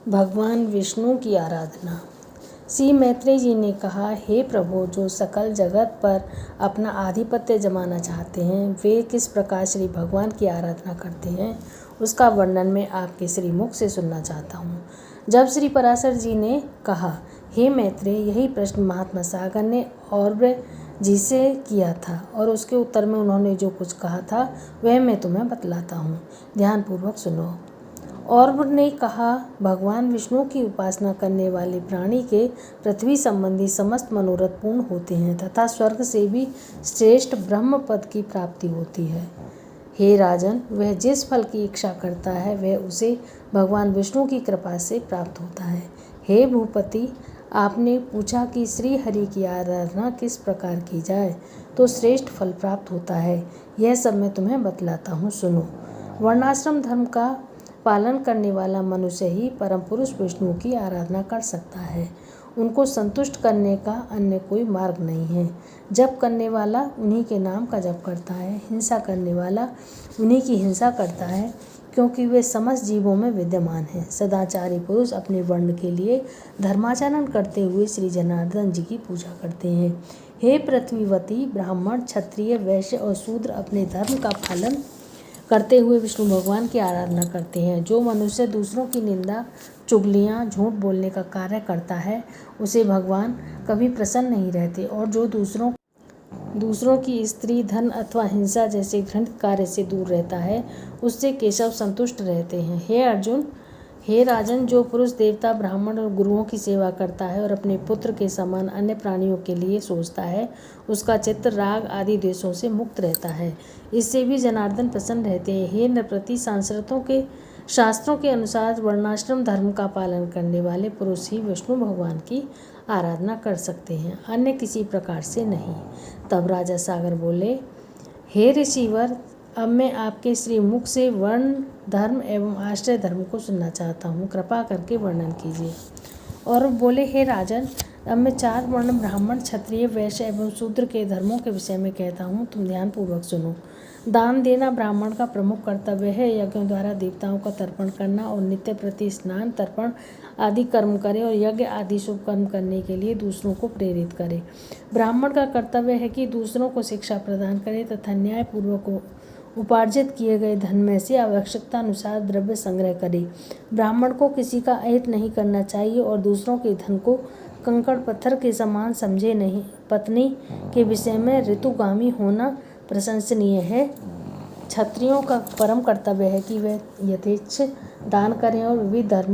भगवान विष्णु की आराधना। श्री मैत्रेय जी ने कहा, हे प्रभु, जो सकल जगत पर अपना आधिपत्य जमाना चाहते हैं वे किस प्रकार श्री भगवान की आराधना करते हैं उसका वर्णन मैं आपके श्री मुख से सुनना चाहता हूँ। जब श्री पराशर जी ने कहा, हे मैत्रेय, यही प्रश्न महात्मा सागर ने और जी से किया था और उसके उत्तर में उन्होंने जो कुछ कहा था वह मैं तुम्हें बतलाता हूँ, ध्यानपूर्वक सुनो। और ने कहा, भगवान विष्णु की उपासना करने वाले प्राणी के पृथ्वी संबंधी समस्त मनोरथ पूर्ण होते हैं तथा स्वर्ग से भी श्रेष्ठ ब्रह्म पद की प्राप्ति होती है। हे राजन, वह जिस फल की इच्छा करता है वह उसे भगवान विष्णु की कृपा से प्राप्त होता है। हे भूपति, आपने पूछा कि श्री हरि की आराधना किस प्रकार की जाए तो श्रेष्ठ फल प्राप्त होता है। यह सब मैं तुम्हें बतलाता हूँ, सुनो। वर्णाश्रम धर्म का पालन करने वाला मनुष्य ही परम पुरुष विष्णु की आराधना कर सकता है। उनको संतुष्ट करने का अन्य कोई मार्ग नहीं है। जप करने वाला उन्हीं के नाम का जप करता है, हिंसा करने वाला उन्हीं की हिंसा करता है, क्योंकि वे समस्त जीवों में विद्यमान हैं। सदाचारी पुरुष अपने वर्ण के लिए धर्माचरण करते हुए श्री जनार्दन जी की पूजा करते हैं। हे पृथ्वीवती, ब्राह्मण, क्षत्रिय, वैश्य और शूद्र अपने धर्म का पालन करते हुए विष्णु भगवान की आराधना करते हैं। जो मनुष्य दूसरों की निंदा, चुगलियाँ, झूठ बोलने का कार्य करता है उसे भगवान कभी प्रसन्न नहीं रहते, और जो दूसरों की स्त्री, धन अथवा हिंसा जैसे घृणित कार्य से दूर रहता है उससे केशव संतुष्ट रहते हैं। हे अर्जुन, हे राजन, जो पुरुष देवता, ब्राह्मण और गुरुओं की सेवा करता है और अपने पुत्र के समान अन्य प्राणियों के लिए सोचता है उसका चित्त राग आदि द्वेषों से मुक्त रहता है। इससे भी जनार्दन प्रसन्न रहते हैं। हे नृपति, शास्त्रों के अनुसार वर्णाश्रम धर्म का पालन करने वाले पुरुष ही विष्णु भगवान की आराधना कर सकते हैं, अन्य किसी प्रकार से नहीं। तब राजा सागर बोले, हे ऋषिवर, अब मैं आपके श्री मुख से वर्ण धर्म एवं आश्रय धर्म को सुनना चाहता हूँ, कृपा करके वर्णन कीजिए। और बोले, हे राजन, अब मैं 4 वर्ण ब्राह्मण, क्षत्रिय, वैश्य एवं शूद्र के धर्मों के विषय में कहता हूँ, तुम ध्यानपूर्वक सुनो। दान देना ब्राह्मण का प्रमुख कर्तव्य है। यज्ञों द्वारा देवताओं का तर्पण करना और नित्य प्रति स्नान, तर्पण आदि कर्म करे और यज्ञ आदि शुभ कर्म करने के लिए दूसरों को प्रेरित करे। ब्राह्मण का कर्तव्य है कि दूसरों को शिक्षा प्रदान करे तथा न्यायपूर्वक उपार्जित किए गए धन में से आवश्यकता अनुसार द्रव्य संग्रह करे। ब्राह्मण को किसी का अहित नहीं करना चाहिए और दूसरों के धन को कंकड़ पत्थर के समान समझे नहीं। पत्नी के विषय में ऋतुगामी होना प्रशंसनीय है। क्षत्रियों का परम कर्तव्य है कि वे यथेच्छ दान करें और विविध धर्मों